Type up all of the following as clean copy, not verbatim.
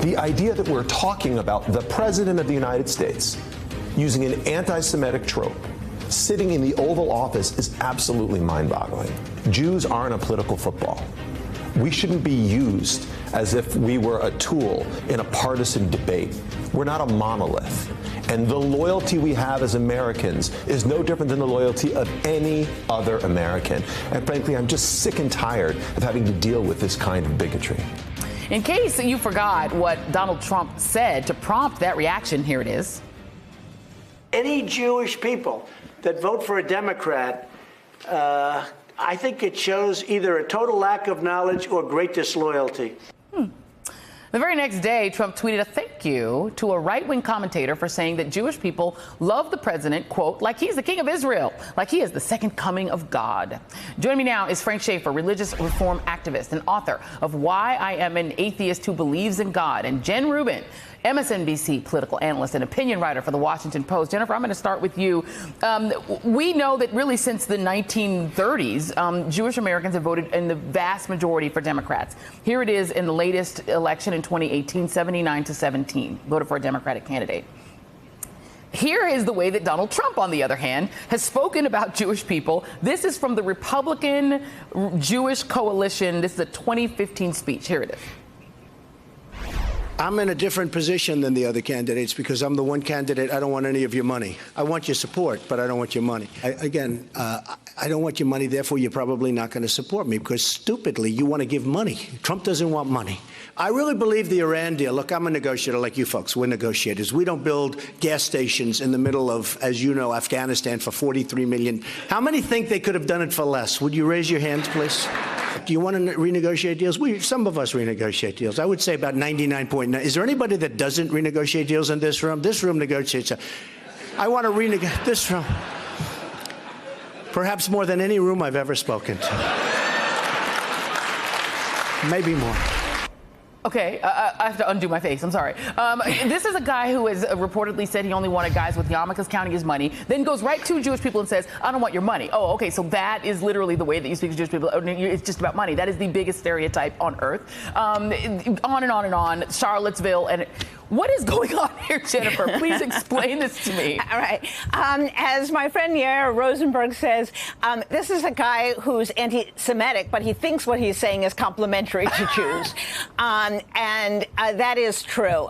The idea that we're talking about the President of the United States using an anti-Semitic trope sitting in the Oval Office is absolutely mind-boggling. Jews aren't a political football. We shouldn't be used as if we were a tool in a partisan debate. We're not a monolith. And the loyalty we have as Americans is no different than the loyalty of any other American. And frankly, I'm just sick and tired of having to deal with this kind of bigotry. In case you forgot what Donald Trump said to prompt that reaction, here it is. Any Jewish people that vote for a Democrat, I think it shows either a total lack of knowledge or great disloyalty. The very next day, Trump tweeted a thank you to a right-wing commentator for saying that Jewish people love the president, quote, like he's the king of Israel, like he is the second coming of God. Joining me now is Frank Schaeffer, religious reform activist and author of Why I Am an Atheist Who Believes in God, and Jen Rubin, MSNBC political analyst and opinion writer for The Washington Post. Jennifer, I'm going to start with you. We know that really since the 1930s, Jewish Americans have voted in the vast majority for Democrats. Here it is in the latest election in 2018, 79-17 voted for a Democratic candidate. Here is the way that Donald Trump, on the other hand, has spoken about Jewish people. This is from the Republican Jewish Coalition. This is a 2015 speech. Here it is. I'm in a different position than the other candidates because I'm the one candidate. I don't want any of your money. I want your support, but I don't want your money. I don't want your money. Therefore, you're probably not going to support me because stupidly you want to give money. Trump doesn't want money. I really believe the Iran deal. Look, I'm a negotiator like you folks. We're negotiators. We don't build gas stations in the middle of, as you know, Afghanistan for $43 million. How many think they could have done it for less? Would you raise your hands, please? Do you want to renegotiate deals? Some of us renegotiate deals. I would say about 99.9. Is there anybody that doesn't renegotiate deals in this room? This room negotiates. I want to renegotiate this room. Perhaps more than any room I've ever spoken to. Maybe more. Okay, I have to undo my face. I'm sorry. This is a guy who has reportedly said he only wanted guys with yarmulkes counting his money, then goes right to Jewish people and says, I don't want your money. Oh, okay, so that is literally the way that you speak to Jewish people. It's just about money. That is the biggest stereotype on earth. On and on and on. Charlottesville. And what is going on here, Jennifer? Please explain this to me. All right. As my friend Yair Rosenberg says, this is a guy who's anti-Semitic, but he thinks what he's saying is complimentary to Jews. And that is true.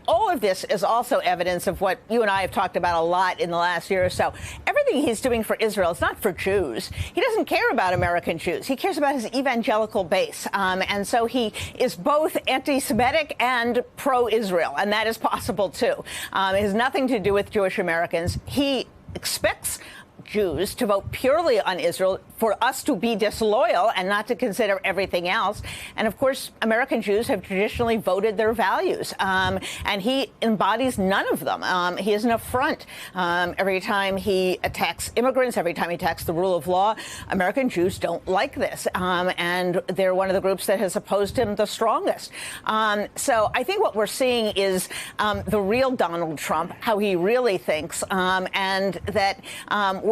All of this is also evidence of what you and I have talked about a lot in the last year or so. Everything he's doing for Israel is not for Jews. He doesn't care about American Jews. He cares about his evangelical base. And so he is both anti-Semitic and pro-Israel, and that is possible, too. It has nothing to do with Jewish Americans. He expects Jews to vote purely on Israel, for us to be disloyal and not to consider everything else. And of course, American Jews have traditionally voted their values, and he embodies none of them. He is an affront. Every time he attacks immigrants, every time he attacks the rule of law, American Jews don't like this, and they're one of the groups that has opposed him the strongest. So I think what we're seeing is the real Donald Trump, how he really thinks, and that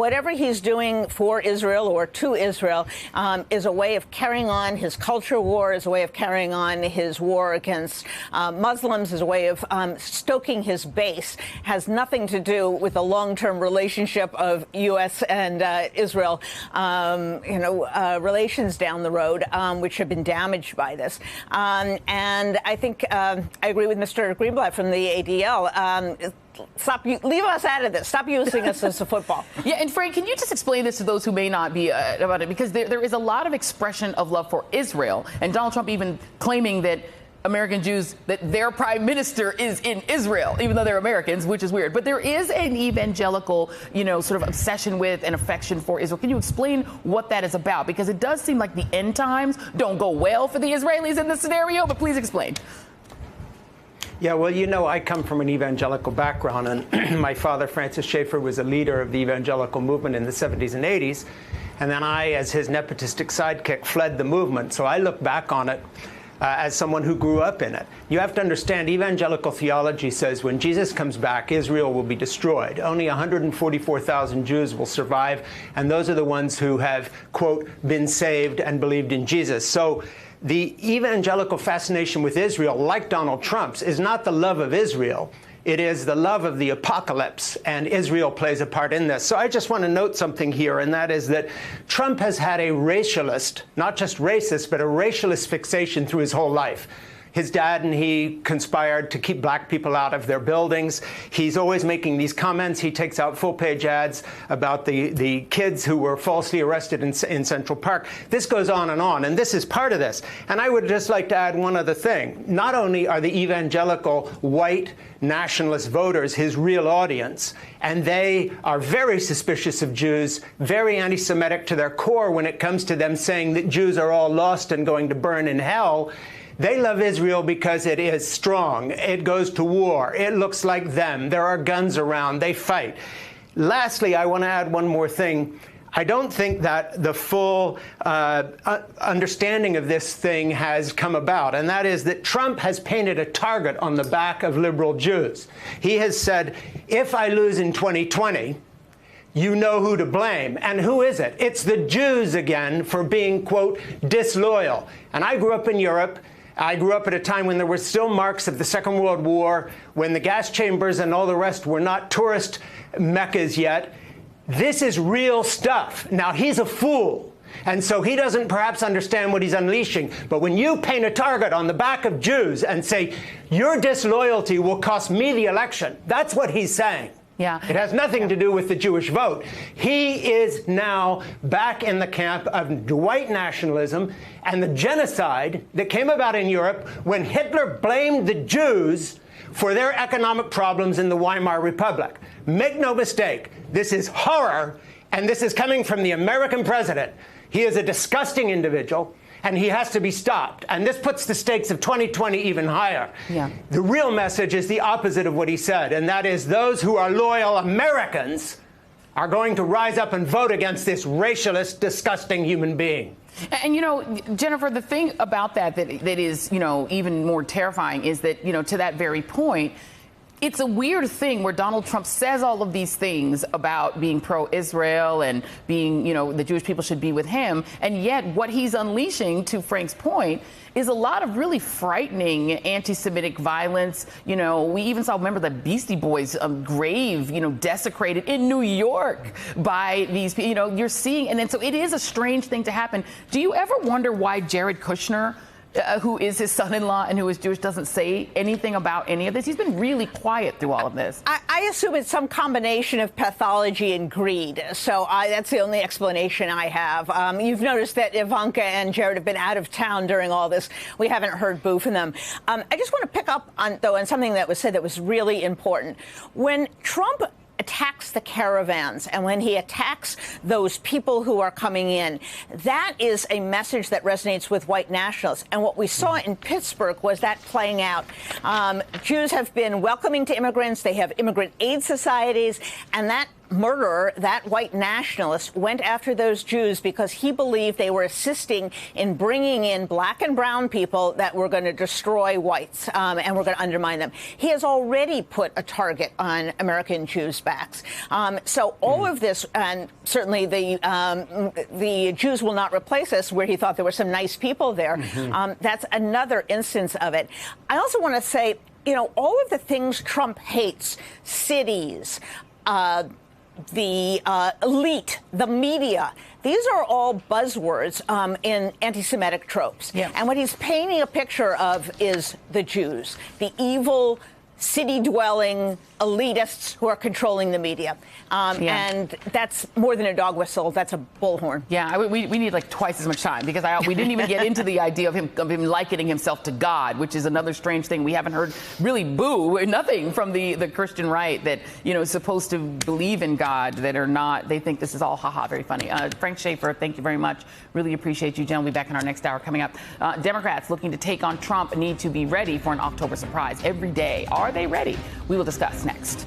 whatever he's doing for Israel or to Israel is a way of carrying on his culture war, is a way of carrying on his war against Muslims, is a way of stoking his base, has nothing to do with the long-term relationship of U.S. and Israel, relations down the road, which have been damaged by this. And I think I agree with Mr. Greenblatt from the ADL. Leave us out of this. Stop using us as a football. Yeah, and Frank, can you just explain this to those who may not be about it? Because there is a lot of expression of love for Israel, and Donald Trump even claiming that American Jews, that their prime minister is in Israel, even though they're Americans, which is weird. But there is an evangelical, sort of obsession with and affection for Israel. Can you explain what that is about? Because it does seem like the end times don't go well for the Israelis in this scenario, but please explain. Yeah, well, I come from an evangelical background, and my father, Francis Schaeffer, was a leader of the evangelical movement in the 70s and 80s. And then I, as his nepotistic sidekick, fled the movement. So I look back on it as someone who grew up in it. You have to understand, evangelical theology says when Jesus comes back, Israel will be destroyed. Only 144,000 Jews will survive, and those are the ones who have, quote, been saved and believed in Jesus. So the evangelical fascination with Israel, like Donald Trump's, is not the love of Israel. It is the love of the apocalypse, and Israel plays a part in this. So I just want to note something here, and that is that Trump has had a racialist, not just racist, but a racialist fixation through his whole life. His dad and he conspired to keep black people out of their buildings. He's always making these comments. He takes out full-page ads about the kids who were falsely arrested in Central Park. This goes on, and this is part of this. And I would just like to add one other thing. Not only are the evangelical white nationalist voters his real audience, and they are very suspicious of Jews, very anti-Semitic to their core when it comes to them saying that Jews are all lost and going to burn in hell. They love Israel because it is strong. It goes to war. It looks like them. There are guns around. They fight. Lastly, I want to add one more thing. I don't think that the full understanding of this thing has come about, and that is that Trump has painted a target on the back of liberal Jews. He has said, if I lose in 2020, you know who to blame. And who is it? It's the Jews again for being, quote, disloyal. And I grew up in Europe. I grew up at a time when there were still marks of the Second World War, when the gas chambers and all the rest were not tourist meccas yet. This is real stuff. Now, he's a fool, and so he doesn't perhaps understand what he's unleashing. But when you paint a target on the back of Jews and say, your disloyalty will cost me the election, that's what he's saying. Yeah. It has nothing to do with the Jewish vote. He is now back in the camp of white nationalism and the genocide that came about in Europe when Hitler blamed the Jews for their economic problems in the Weimar Republic. Make no mistake, this is horror, and this is coming from the American president. He is a disgusting individual, and he has to be stopped. And this puts the stakes of 2020 even higher. Yeah. The real message is the opposite of what he said, and that is those who are loyal Americans are going to rise up and vote against this racialist, disgusting human being. And, you know, Jennifer, the thing about that is, you know, even more terrifying is that, you know, to that very point, it's a weird thing where Donald Trump says all of these things about being pro-Israel and being, you know, the Jewish people should be with him. And yet what he's unleashing, to Frank's point, is a lot of really frightening anti-Semitic violence. You know, we even saw, remember, the Beastie Boys grave, you know, desecrated in New York by these, you know, you're seeing. And then so it is a strange thing to happen. Do you ever wonder why Jared Kushner, who is his son-in-law and who is Jewish, doesn't say anything about any of this? He's been really quiet through all of this. I assume it's some combination of pathology and greed. So that's the only explanation I have. You've noticed that Ivanka and Jared have been out of town during all this. We haven't heard boo from them. I just want to pick up on, though, on something that was said that was really important. When Trump attacks the caravans and when he attacks those people who are coming in, that is a message that resonates with white nationalists. And what we saw in Pittsburgh was that playing out. Jews have been welcoming to immigrants. They have immigrant aid societies. And that murderer, that white nationalist, went after those Jews because he believed they were assisting in bringing in black and brown people that were going to destroy whites and were going to undermine them. He has already put a target on American Jews' backs. So all of this, and certainly the Jews will not replace us, where he thought there were some nice people there. That's another instance of it. I also want to say, you know, all of the things Trump hates, cities, the elite, the media, these are all buzzwords in anti-Semitic tropes. Yeah. And what he's painting a picture of is the Jews, the evil, city-dwelling elitists who are controlling the media. And that's more than a dog whistle. That's a bullhorn. Yeah, we need like twice as much time because we didn't even get into the idea of him likening himself to God, which is another strange thing. We haven't heard really nothing from the Christian right that, you know, is supposed to believe in God, that are not. They think this is all haha, very funny. Frank Schaeffer, thank you very much. Really appreciate you, Jen. We'll be back in our next hour coming up. Democrats looking to take on Trump need to be ready for an October surprise every day. Are they ready? We will discuss next.